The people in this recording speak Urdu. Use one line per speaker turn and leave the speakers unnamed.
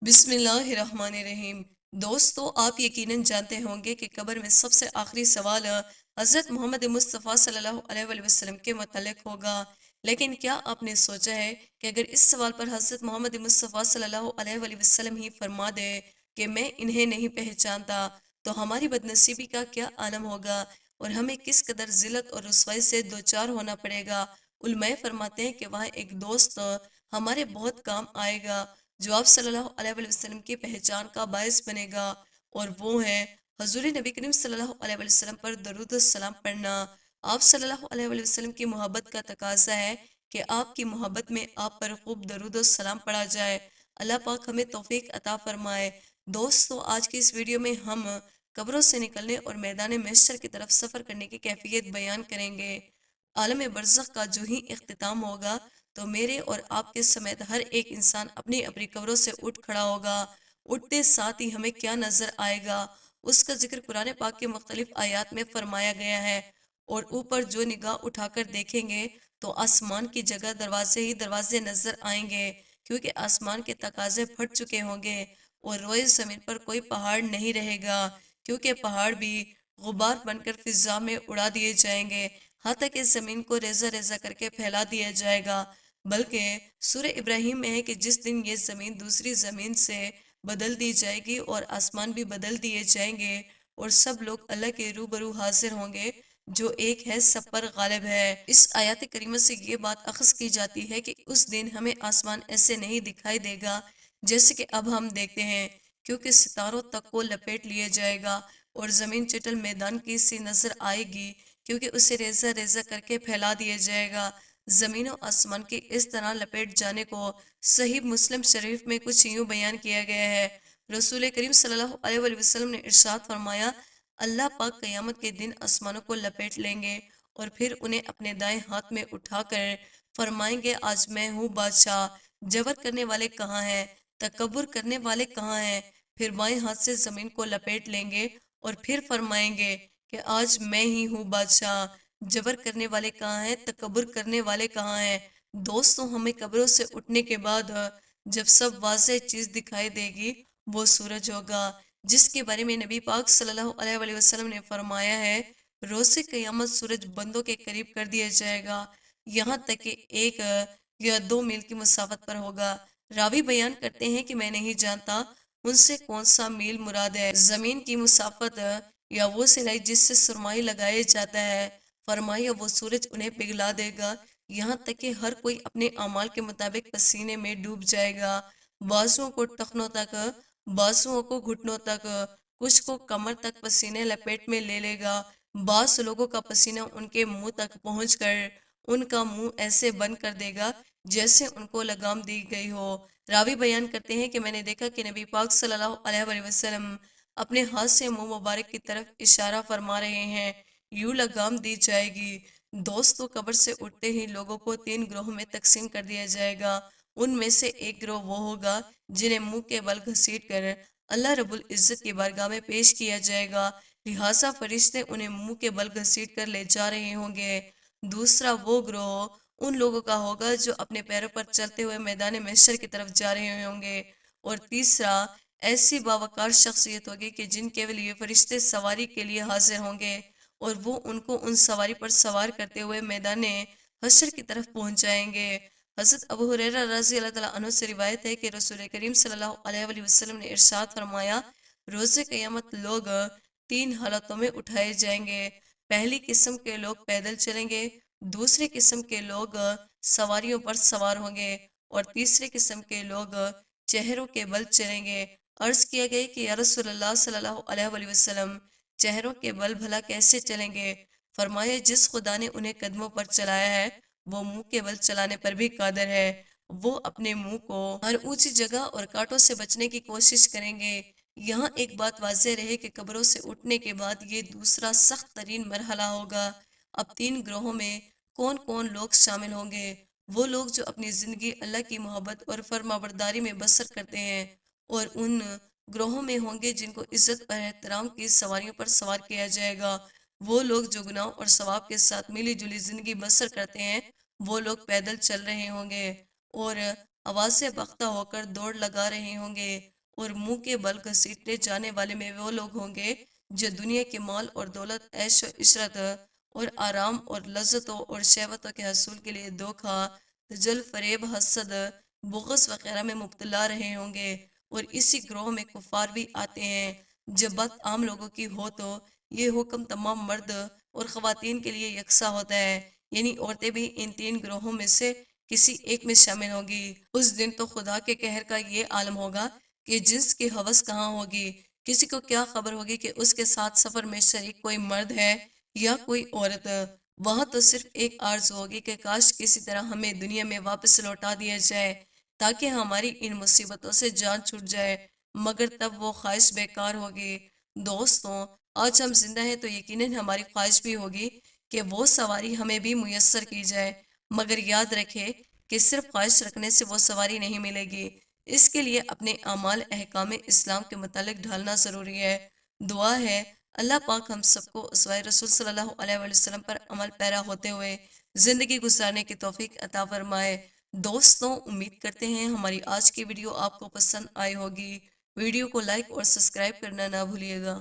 بسم اللہ الرحمن الرحیم۔ دوستو، آپ یقیناً جانتے ہوں گے کہ قبر میں سب سے آخری سوال حضرت محمد مصطفیٰ صلی اللہ علیہ وآلہ وسلم کے متعلق ہوگا۔ لیکن کیا آپ نے سوچا ہے کہ اگر اس سوال پر حضرت محمد مصطفیٰ صلی اللہ علیہ وآلہ وسلم ہی فرما دے کہ میں انہیں نہیں پہچانتا، تو ہماری بدنصیبی کا کیا عالم ہوگا اور ہمیں کس قدر ذلت اور رسوائی سے دوچار ہونا پڑے گا۔ علماء فرماتے ہیں کہ وہاں ایک دوست ہمارے بہت کام آئے گا جو آپ صلی اللہ علیہ وآلہ وسلم کی پہچان کا باعث بنے گا، اور وہ ہے حضور نبی کریم صلی اللہ علیہ وآلہ وسلم پر درود و سلام پڑھنا۔ آپ صلی اللہ علیہ وآلہ وسلم کی محبت کا تقاضا ہے کہ آپ کی محبت میں آپ پر خوب درود و سلام پڑھا جائے۔ اللہ پاک ہمیں توفیق عطا فرمائے۔ دوستو، آج کی اس ویڈیو میں ہم قبروں سے نکلنے اور میدان محشر کی طرف سفر کرنے کی کیفیت بیان کریں گے۔ عالم برزخ کا جو ہی اختتام ہوگا تو میرے اور آپ کے سمیت ہر ایک انسان اپنی اپنی قبروں سے اٹھ کھڑا ہوگا۔ اٹھتے ساتھ ہی ہمیں کیا نظر آئے گا، اس کا ذکر قرآن پاک کے مختلف آیات میں فرمایا گیا ہے۔ اور اوپر جو نگاہ اٹھا کر دیکھیں گے تو آسمان کی جگہ دروازے ہی دروازے نظر آئیں گے، کیونکہ آسمان کے تقاضے پھٹ چکے ہوں گے اور روئے زمین پر کوئی پہاڑ نہیں رہے گا، کیونکہ پہاڑ بھی غبار بن کر فضا میں اڑا دیے جائیں گے، حتیٰ کہ زمین کو ریزہ ریزہ کر کے پھیلا دیا جائے گا۔ بلکہ سورہ ابراہیم میں ہے کہ جس دن یہ زمین دوسری زمین سے بدل دی جائے گی اور آسمان بھی بدل دیے جائیں گے اور سب لوگ اللہ کے روبرو حاضر ہوں گے جو ایک ہے سب پر غالب ہے۔ اس آیات کریمہ سے یہ بات اخذ کی جاتی ہے کہ اس دن ہمیں آسمان ایسے نہیں دکھائی دے گا جیسے کہ اب ہم دیکھتے ہیں، کیونکہ ستاروں تک کو لپیٹ لیا جائے گا اور زمین چٹل میدان کی سی نظر آئے گی، کیونکہ اسے ریزہ ریزہ کر کے پھیلا دیا جائے گا۔ زمین و آسمان کے اس طرح لپیٹ جانے کو صحیح مسلم شریف میں کچھ یوں بیان کیا گیا ہے۔ رسول کریم صلی اللہ علیہ وآلہ وسلم نے ارشاد فرمایا، اللہ پاک قیامت کے دن آسمانوں کو لپیٹ لیں گے اور پھر انہیں اپنے دائیں ہاتھ میں اٹھا کر فرمائیں گے، آج میں ہوں بادشاہ، جبر کرنے والے کہاں ہیں، تکبر کرنے والے کہاں ہیں۔ پھر بائیں ہاتھ سے زمین کو لپیٹ لیں گے اور پھر فرمائیں گے کہ آج میں ہی ہوں بادشاہ، جبر کرنے والے کہاں ہیں، تکبر کرنے والے کہاں ہیں۔ دوستوں، ہمیں قبروں سے اٹھنے کے بعد جب سب واضح چیز دکھائی دے گی، وہ سورج ہوگا، جس کے بارے میں نبی پاک صلی اللہ علیہ وآلہ وسلم نے فرمایا ہے، روز قیامت سورج بندوں کے قریب کر دیا جائے گا، یہاں تک کہ 1 یا 2 میل کی مسافت پر ہوگا۔ راوی بیان کرتے ہیں کہ میں نہیں جانتا ان سے کون سا میل مراد ہے، زمین کی مسافت یا وہ سلائی جس سے سرمائی لگایا جاتا ہے۔ فرمایا، وہ سورج انہیں پگھلا دے گا، یہاں تک کہ ہر کوئی اپنے اعمال کے مطابق پسینے میں ڈوب جائے گا، بازوؤں کو ٹخنوں تک، بازوؤں کو گھٹنوں تک، کچھ کو کمر تک پسینے لپیٹ میں لے لے گا۔ بعض لوگوں کا پسینہ ان کے منہ تک پہنچ کر ان کا منہ ایسے بند کر دے گا جیسے ان کو لگام دی گئی ہو۔ راوی بیان کرتے ہیں کہ میں نے دیکھا کہ نبی پاک صلی اللہ علیہ وآلہ وسلم اپنے ہاتھ سے منہ مبارک کی طرف اشارہ فرما رہے ہیں، یوں لگام دی جائے گی۔ دوستو، قبر سے اٹھتے ہی لوگوں کو 3 گروہوں میں تقسیم کر دیا جائے گا۔ ان میں سے ایک گروہ وہ ہوگا جنہیں منہ کے بل گھسیٹ کر اللہ رب العزت کی بارگاہ میں پیش کیا جائے گا، لہٰذا فرشتے انہیں منہ کے بل گھسیٹ کر لے جا رہے ہوں گے۔ دوسرا وہ گروہ ان لوگوں کا ہوگا جو اپنے پیروں پر چلتے ہوئے میدان محشر کی طرف جا رہے ہوں گے، اور تیسرا ایسی باوقار شخصیت ہوگی کہ جن کے لیے فرشتے سواری کے لیے حاضر ہوں گے اور وہ ان کو ان سواری پر سوار کرتے ہوئے میدان حشر کی طرف پہنچائیں گے۔ حضرت ابو ہریرہ رضی اللہ تعالیٰ عنہ سے روایت ہے کہ رسول کریم صلی اللہ علیہ وآلہ وسلم نے ارشاد فرمایا، روز قیامت لوگ 3 حالتوں میں اٹھائے جائیں گے۔ پہلی قسم کے لوگ پیدل چلیں گے، دوسری قسم کے لوگ سواریوں پر سوار ہوں گے، اور تیسری قسم کے لوگ چہروں کے بل چلیں گے۔ عرض کیا گیا کہ یا رسول اللہ صلی اللہ علیہ وآلہ وسلم، چہروں کے بل بھلا کیسے چلیں گے؟ فرمایا، جس خدا نے انہیں قدموں پر چلایا ہے وہ منہ کے بل چلانے پر بھی قادر ہے۔ وہ اپنے منہ کو ہر اونچی جگہ اور کانٹوں سے بچنے کی کوشش کریں گے۔ یہاں ایک بات واضح رہے کہ قبروں سے اٹھنے کے بعد یہ دوسرا سخت ترین مرحلہ ہوگا۔ اب 3 گروہوں میں کون کون لوگ شامل ہوں گے؟ وہ لوگ جو اپنی زندگی اللہ کی محبت اور فرمانبرداری میں بسر کرتے ہیں، اور ان گروہوں میں ہوں گے جن کو عزت اور احترام کی سواریوں پر سوار کیا جائے گا۔ وہ لوگ جو گناہ اور ثواب کے ساتھ ملی جلی زندگی بسر کرتے ہیں، وہ لوگ پیدل چل رہے ہوں گے اور آواز سے بختہ ہو کر دوڑ لگا رہے ہوں گے۔ اور منہ کے بل گھسیٹے جانے والے میں وہ لوگ ہوں گے جو دنیا کے مال اور دولت، عیش و عشرت اور آرام اور لذتوں اور شہوتوں کے حصول کے لیے دھوکہ، تجل، فریب، حسد، بغض وغیرہ میں مبتلا رہے ہوں گے۔ اور اسی گروہ میں کفار بھی آتے ہیں۔ جب بات عام لوگوں کی ہو تو یہ حکم تمام مرد اور خواتین کے لیے یکساں ہوتا ہے، یعنی عورتیں بھی ان تین گروہوں میں سے کسی ایک میں شامل ہوگی۔ اس دن تو خدا کے قہر کا یہ عالم ہوگا کہ جنس کی ہوس کہاں ہوگی۔ کسی کو کیا خبر ہوگی کہ اس کے ساتھ سفر میں شریک کوئی مرد ہے یا کوئی عورت۔ وہاں تو صرف ایک آرزو ہوگی کہ کاش کسی طرح ہمیں دنیا میں واپس لوٹا دیا جائے تاکہ ہماری ان مصیبتوں سے جان چھوٹ جائے، مگر تب وہ خواہش بیکار ہوگی۔ دوستوں، آج ہم زندہ ہیں تو یقیناً ہماری خواہش بھی ہوگی کہ وہ سواری ہمیں بھی میسر کی جائے، مگر یاد رکھے کہ صرف خواہش رکھنے سے وہ سواری نہیں ملے گی۔ اس کے لیے اپنے اعمال احکام اسلام کے متعلق ڈھالنا ضروری ہے۔ دعا ہے اللہ پاک ہم سب کو اسوہ رسول صلی اللہ علیہ وآلہ وسلم پر عمل پیرا ہوتے ہوئے زندگی گزارنے کی توفیق عطا فرمائے۔ دوستوں، امید کرتے ہیں ہماری آج کی ویڈیو آپ کو پسند آئی ہوگی۔ ویڈیو کو لائک اور سبسکرائب کرنا نہ بھولیے گا۔